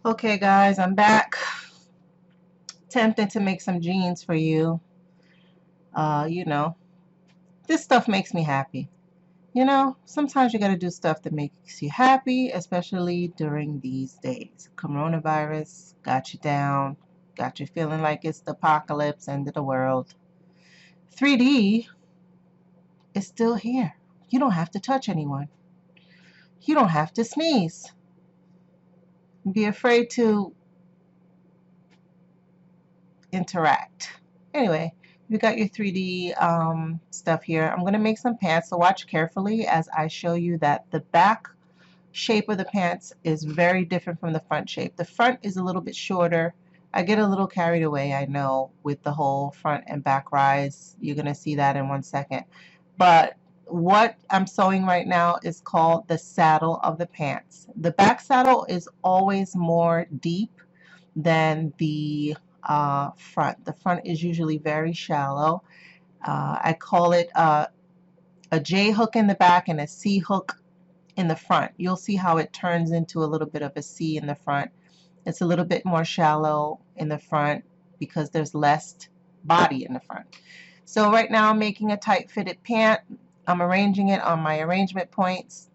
Okay guys, I'm back. Tempted to make some jeans for you. You know, this stuff makes me happy. Sometimes you gotta do stuff that makes you happy, especially during these days. Coronavirus got you down, got you feeling like it's the apocalypse, end of the world. 3D is still here. You don't have to touch anyone. You don't have to sneeze. Be afraid to interact. Anyway, you got your 3D stuff here. I'm going to make some pants, so watch carefully as I show you that the back shape of the pants is very different from the front shape. The front is a little bit shorter. I get a little carried away, I know, with the whole front and back rise. You're going to see that in 1 second. But what I'm sewing right now is called the saddle of the pants. The back saddle is always more deep than the front. The front is usually very shallow. I call it a J hook in the back and a C hook in the front. You'll see how it turns into a little bit of a C in the front. It's a little bit more shallow in the front because there's less body in the front. So right now I'm making a tight fitted pant. I'm arranging it on my arrangement points.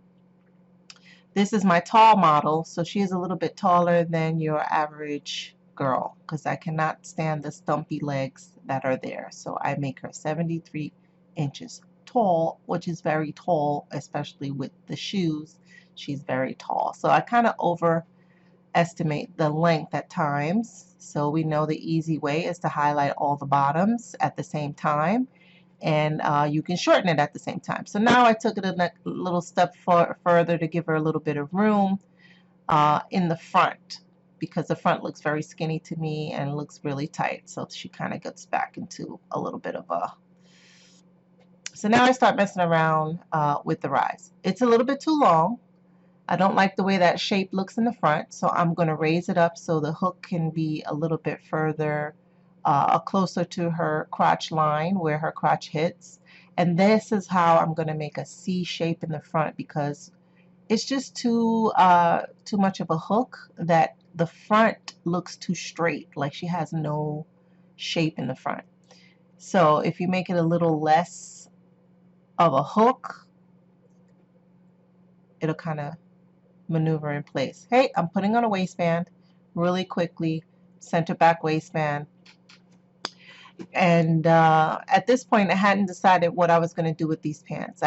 This is my tall model, so she is a little bit taller than your average girl because I cannot stand the stumpy legs that are there. So I make her 73 inches tall, which is very tall, especially with the shoes. She's very tall. So I kind of overestimate the length at times. So we know the easy way is to highlight all the bottoms at the same time, and you can shorten it at the same time. So now I took it a little step further to give her a little bit of room in the front, because the front looks very skinny to me and looks really tight. So she kind of gets back into a little bit of a... So now I start messing around with the rise. It's a little bit too long. I don't like the way that shape looks in the front, so I'm going to raise it up so the hook can be a little bit further, closer to her crotch line where her crotch hits. And this is how I'm going to make a C shape in the front, because it's just too much of a hook that the front looks too straight, like she has no shape in the front. So if you make it a little less of a hook, it'll kind of maneuver in place. Hey, I'm putting on a waistband really quickly, center back waistband. And at this point I hadn't decided what I was going to do with these pants.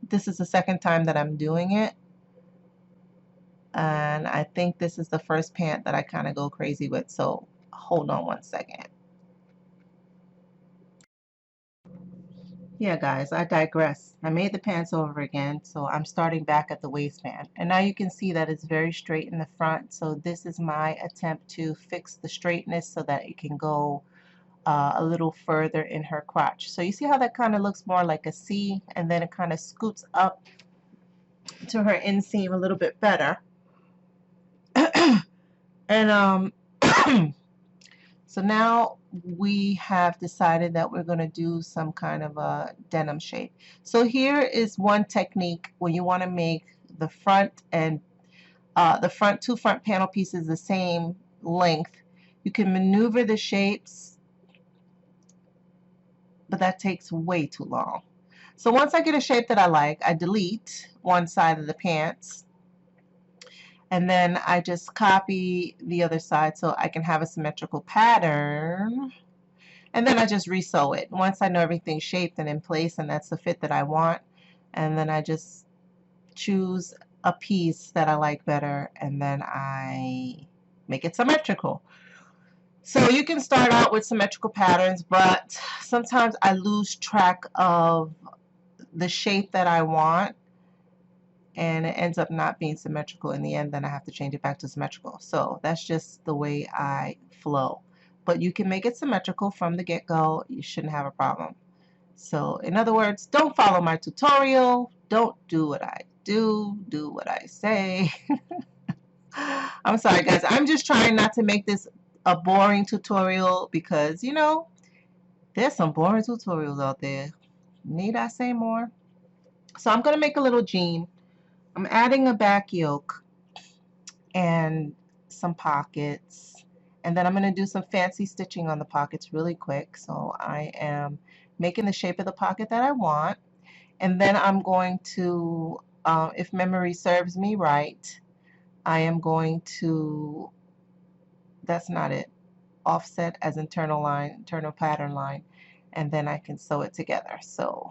This is the second time that I'm doing it, and I think this is the first pant that I kind of go crazy with, so hold on 1 second. Yeah guys, I digress. I made the pants over again, so I'm starting back at the waistband, and now you can see that it's very straight in the front. So this is my attempt to fix the straightness so that it can go a little further in her crotch. So you see how that kind of looks more like a C, and then it kind of scoots up to her inseam a little bit better. And so now we have decided that we're going to do some kind of a denim shape. So here is one technique when you want to make the front and two front panel pieces the same length. You can maneuver the shapes, but that takes way too long. So once I get a shape that I like, I delete one side of the pants, and then I just copy the other side so I can have a symmetrical pattern, and then I just resew it once I know everything's shaped and in place and that's the fit that I want. And then I just choose a piece that I like better, and then I make it symmetrical. So you can start out with symmetrical patterns, but sometimes I lose track of the shape that I want, and it ends up not being symmetrical in the end. Then I have to change it back to symmetrical. So that's just the way I flow. But you can make it symmetrical from the get-go. You shouldn't have a problem. So in other words, don't follow my tutorial. Don't do what I do. Do what I say. I'm sorry guys. I'm just trying not to make this a boring tutorial, because there's some boring tutorials out there. Need I say more? So I'm going to make a little jean. I'm adding a back yoke, and some pockets. And then I'm going to do some fancy stitching on the pockets really quick. So I am making the shape of the pocket that I want. And then I'm going to, if memory serves me right, I am going to, that's not it, offset as internal line, internal pattern line, and then I can sew it together. So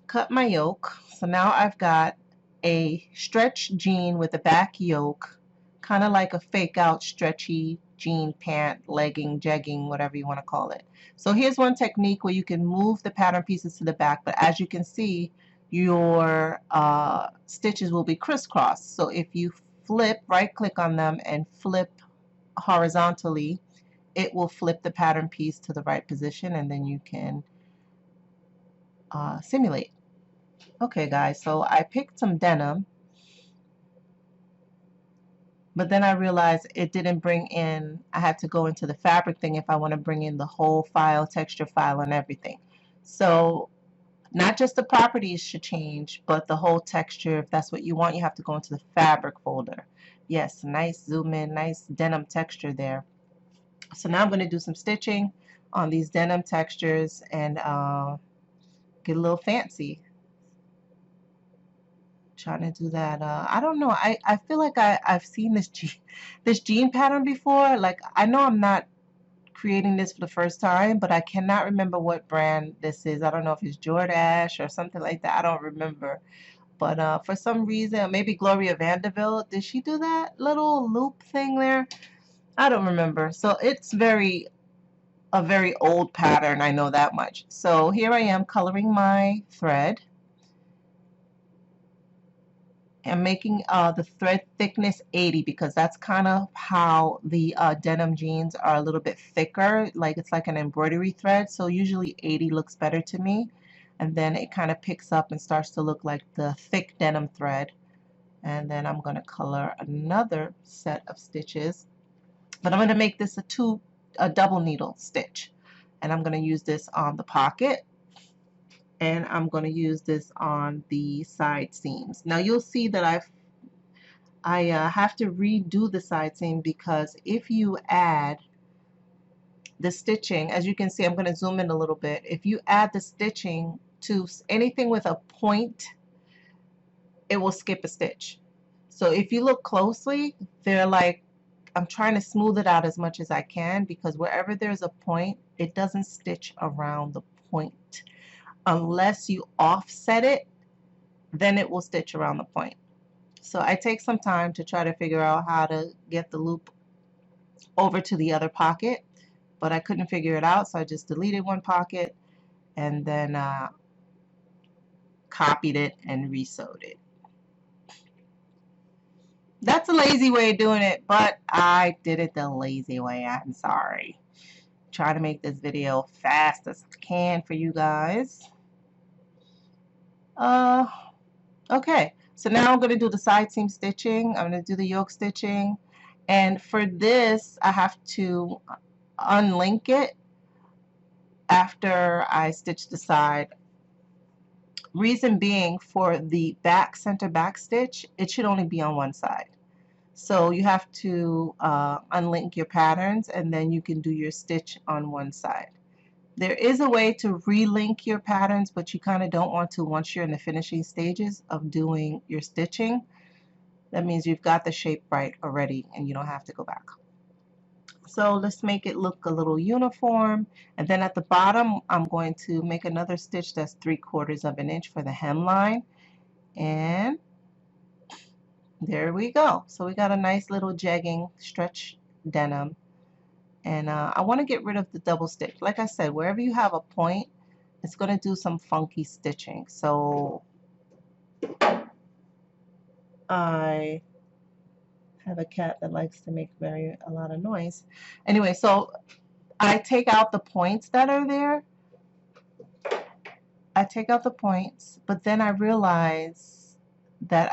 cut my yoke. So now I've got a stretch jean with a back yoke, kind of like a fake out stretchy jean pant, legging, jegging, whatever you want to call it. So here's one technique where you can move the pattern pieces to the back, but as you can see, your stitches will be crisscrossed. So if you flip, right click on them and flip horizontally, it will flip the pattern piece to the right position, and then you can simulate. Okay guys, so I picked some denim, but then I realized it didn't bring in, I had to go into the fabric thing if I want to bring in the whole file, texture file, and everything. So not just the properties should change, but the whole texture. If that's what you want, you have to go into the fabric folder. Yes, nice zoom in, nice denim texture there. So now I'm going to do some stitching on these denim textures and get a little fancy. Trying to do that. I don't know. I feel like I've seen this jean pattern before. Like, I know I'm not creating this for the first time, but I cannot remember what brand this is. I don't know if it's Jordache or something like that. I don't remember. But for some reason, maybe Gloria Vanderbilt, did she do that little loop thing there? I don't remember. So it's a very old pattern. I know that much. So here I am coloring my thread. I'm making the thread thickness 80 because that's kind of how the denim jeans are a little bit thicker, like it's like an embroidery thread. So usually 80 looks better to me, and then it kind of picks up and starts to look like the thick denim thread. And then I'm going to color another set of stitches, but I'm going to make this a double needle stitch, and I'm going to use this on the pocket, and I'm going to use this on the side seams. Now you'll see that I have to redo the side seam, because if you add the stitching, as you can see, I'm going to zoom in a little bit. If you add the stitching to anything with a point, it will skip a stitch. So if you look closely, they're like, I'm trying to smooth it out as much as I can, because wherever there's a point, it doesn't stitch around the point. Unless you offset it, then it will stitch around the point. So I take some time to try to figure out how to get the loop over to the other pocket, but I couldn't figure it out, so I just deleted one pocket and then copied it and resewed it. That's a lazy way of doing it, but I did it the lazy way. I'm sorry. Try to make this video fast as I can for you guys. Okay, so now I'm going to do the side seam stitching. I'm going to do the yoke stitching, and for this I have to unlink it after I stitch the side. Reason being, for the center back stitch, it should only be on one side. So you have to unlink your patterns, and then you can do your stitch on one side. There is a way to relink your patterns, but you kind of don't want to once you're in the finishing stages of doing your stitching. That means you've got the shape right already and you don't have to go back. So let's make it look a little uniform. And then at the bottom, I'm going to make another stitch that's 3/4 of an inch for the hemline. And there we go. So we got a nice little jegging stretch denim. And I want to get rid of the double stitch. Like I said, wherever you have a point, it's going to do some funky stitching. So I have a cat that likes to make a lot of noise. Anyway, so I take out the points that are there. I take out the points, but then I realize that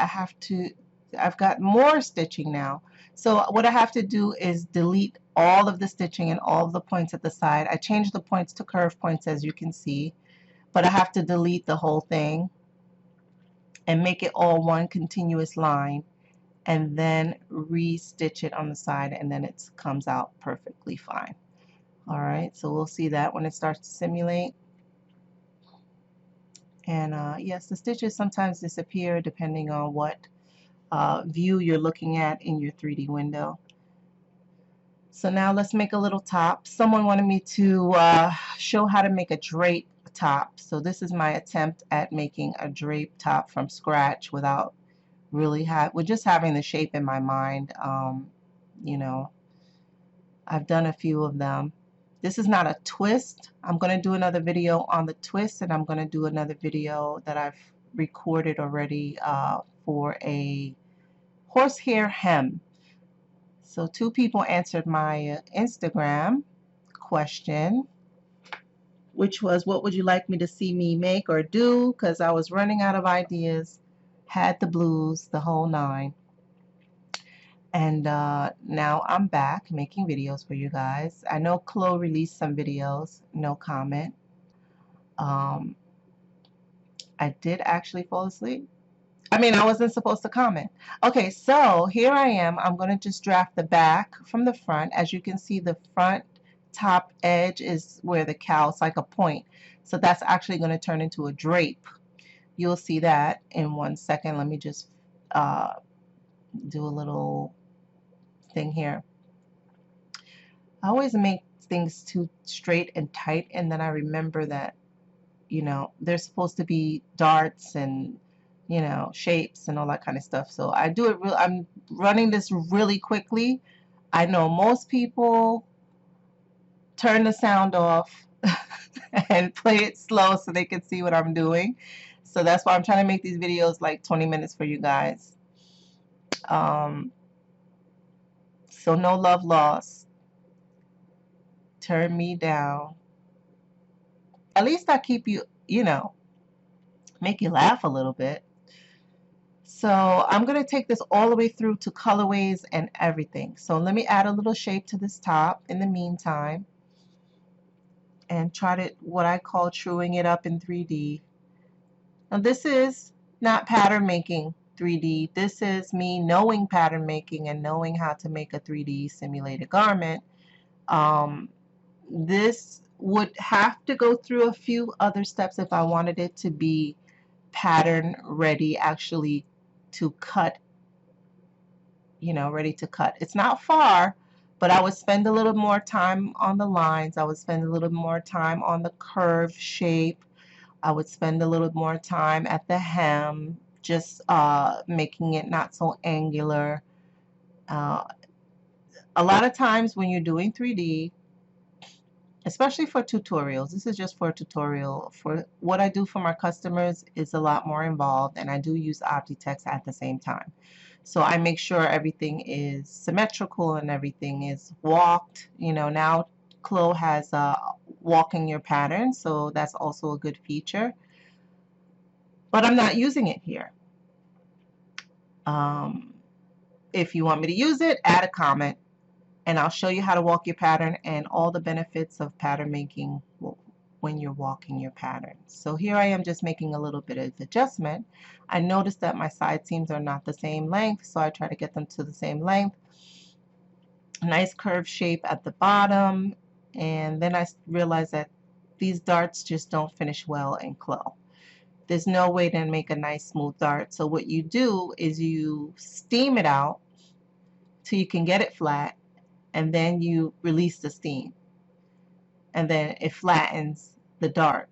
I've got more stitching now. So what I have to do is delete all of the stitching and all of the points at the side. I changed the points to curve points, as you can see, but I have to delete the whole thing and make it all one continuous line. and then re-stitch it on the side, and then it comes out perfectly fine. All right, so we'll see that when it starts to simulate. And yes, the stitches sometimes disappear depending on what view you're looking at in your 3D window. So now let's make a little top. Someone wanted me to show how to make a drape top. So this is my attempt at making a drape top from scratch without really with just having the shape in my mind. You know, I've done a few of them. This is not a twist. I'm going to do another video on the twist, and I'm going to do another video that I've recorded already for a horsehair hem. So 2 people answered my Instagram question, which was, what would you like me to see me make or do? Because I was running out of ideas, had the blues, the whole 9. And now I'm back making videos for you guys. I know Chloe released some videos, no comment. I did actually fall asleep. I mean, I wasn't supposed to comment. Okay, so here I am. I'm going to just draft the back from the front. As you can see, the front top edge is where the cowl, it's like a point. So that's actually going to turn into a drape. You'll see that in 1 second. Let me just do a little thing here. I always make things too straight and tight, and then I remember that, you know, there's supposed to be darts and, you know, shapes and all that kind of stuff. So I do it real. I'm running this really quickly. I know most people turn the sound off and play it slow so they can see what I'm doing. So that's why I'm trying to make these videos like 20 minutes for you guys. So no love lost. Turn me down. At least I keep you, you know, make you laugh a little bit. So I'm going to take this all the way through to colorways and everything. So let me add a little shape to this top in the meantime and try to, what I call, truing it up in 3D. Now this is not pattern making 3D. This is me knowing pattern making and knowing how to make a 3D simulated garment. This would have to go through a few other steps if I wanted it to be pattern ready, actually to cut, you know, ready to cut. It's not far, but I would spend a little more time on the lines. I would spend a little more time on the curve shape. I would spend a little more time at the hem, just making it not so angular. A lot of times when you're doing 3D, especially for tutorials, this is just for a tutorial. For what I do for my customers is a lot more involved, and I do use Optitext at the same time. So I make sure everything is symmetrical and everything is walked. You know, now Chloe has walking your pattern, so that's also a good feature. But I'm not using it here. If you want me to use it, add a comment, and I'll show you how to walk your pattern and all the benefits of pattern making when you're walking your pattern. So here I am just making a little bit of adjustment. I noticed that my side seams are not the same length, so I try to get them to the same length. Nice curved shape at the bottom, and then I realized that these darts just don't finish well in Chloe. There's no way to make a nice smooth dart. So what you do is you steam it out till you can get it flat, and then you release the steam, and then it flattens the dart.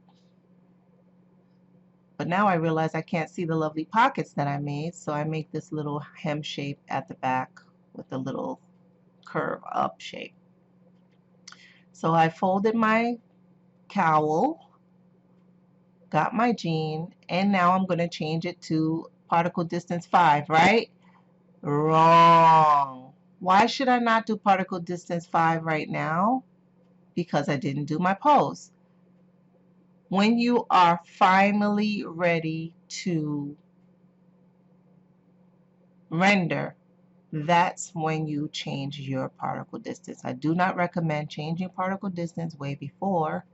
But now I realize I can't see the lovely pockets that I made, so I make this little hem shape at the back with a little curve up shape. So I folded my cowl, got my jean, and now I'm going to change it to particle distance 5, right? Wrong. Why should I not do particle distance 5 right now? Because I didn't do my pose. When you are finally ready to render, that's when you change your particle distance. I do not recommend changing particle distance way before,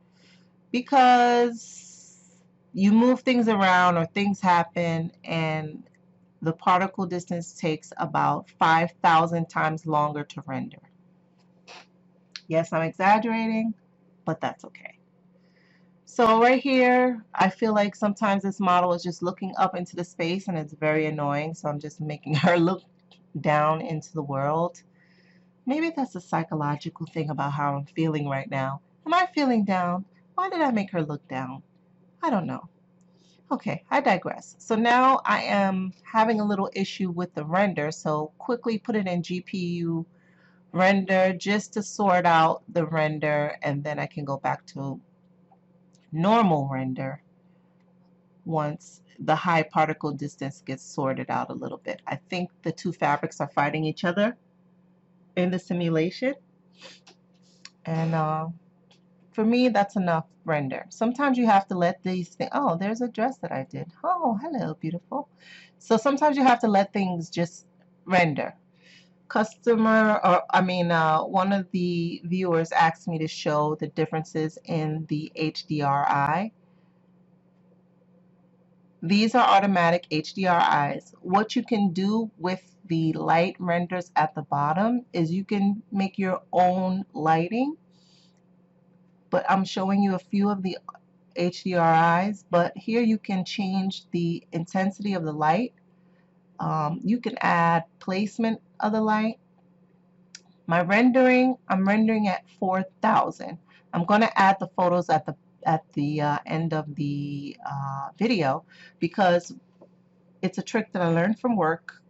because you move things around or things happen, and the particle distance takes about 5,000 times longer to render. Yes, I'm exaggerating, but that's okay. So right here, I feel like sometimes this model is just looking up into the space and it's very annoying. So I'm just making her look down into the world. Maybe that's a psychological thing about how I'm feeling right now. Am I feeling down? Why did I make her look down? I don't know. Okay, I digress. So now I am having a little issue with the render. So quickly put it in GPU render just to sort out the render, and then I can go back to normal render once the high particle distance gets sorted out a little bit. I think the two fabrics are fighting each other in the simulation, and for me that's enough render. Sometimes you have to let these things, oh, there's a dress that I did. Oh, hello, beautiful. So sometimes you have to let things just render. One of the viewers asked me to show the differences in the HDRI. These are automatic HDRIs. What you can do with the light renders at the bottom is you can make your own lighting, but I'm showing you a few of the HDRIs, but here you can change the intensity of the light. You can add placement of the light. I'm rendering at 4,000. I'm going to add the photos at the end of the video, because it's a trick that I learned from work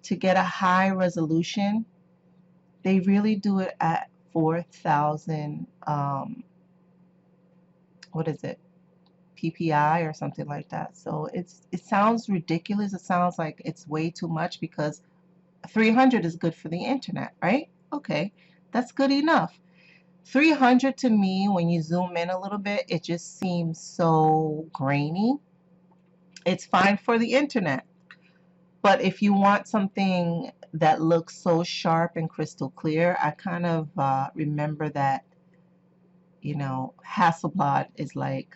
to get a high resolution. They really do it at 4,000 what is it, PPI or something like that. So it sounds ridiculous. It sounds like it's way too much, because 300 is good for the internet, right? Okay, that's good enough. 300 to me, when you zoom in a little bit, it just seems so grainy. It's fine for the internet, but if you want something that looks so sharp and crystal clear, I kind of remember that, you know, Hasselblad is like,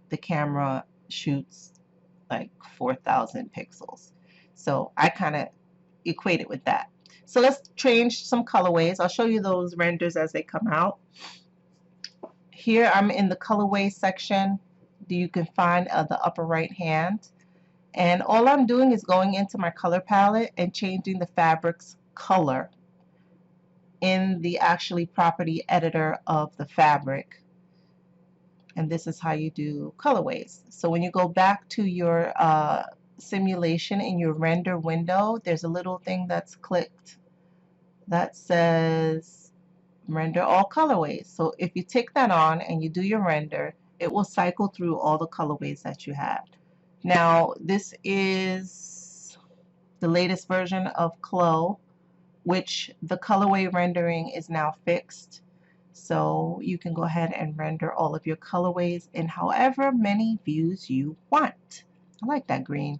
the camera shoots like 4,000 pixels. So I kind of equate it with that. So let's change some colorways. I'll show you those renders as they come out. Here I'm in the colorway section. You can find the upper right hand. And all I'm doing is going into my color palette and changing the fabric's color in the actually property editor of the fabric. And this is how you do colorways. So when you go back to your simulation in your render window, there's a little thing that's clicked that says render all colorways. So if you tick that on and you do your render, it will cycle through all the colorways that you have. Now this is the latest version of CLO, which the colorway rendering is now fixed. So you can go ahead and render all of your colorways in however many views you want. I like that green.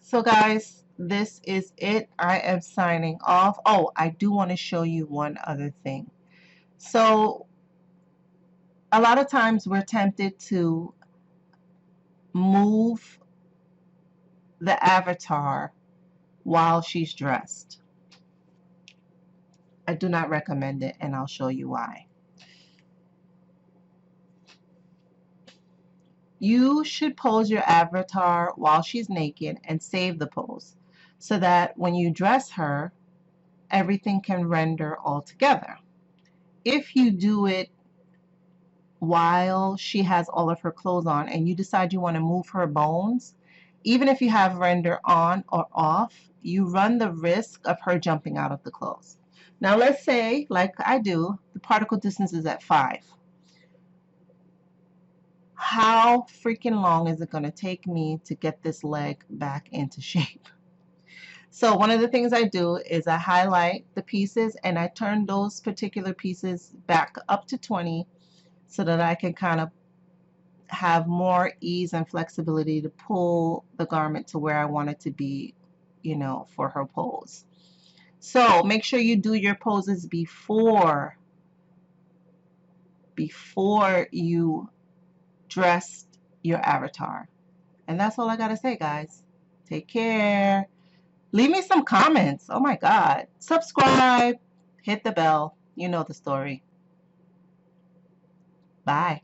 So guys, this is it. I am signing off. Oh, I do want to show you one other thing. So a lot of times we're tempted to move the avatar while she's dressed. I do not recommend it, and I'll show you why. You should pose your avatar while she's naked and save the pose, so that when you dress her, everything can render all together. If you do it while she has all of her clothes on and you decide you want to move her bones, even if you have render on or off, you run the risk of her jumping out of the clothes. Now let's say, like I do, the particle distance is at 5. How freaking long is it going to take me to get this leg back into shape? So one of the things I do is I highlight the pieces and I turn those particular pieces back up to 20, so that I can kind of have more ease and flexibility to pull the garment to where I want it to be, you know, for her pose. So make sure you do your poses before you dress your avatar. And that's all I gotta say, guys. Take care. Leave me some comments. Oh my God. Subscribe. Hit the bell. You know the story. Bye.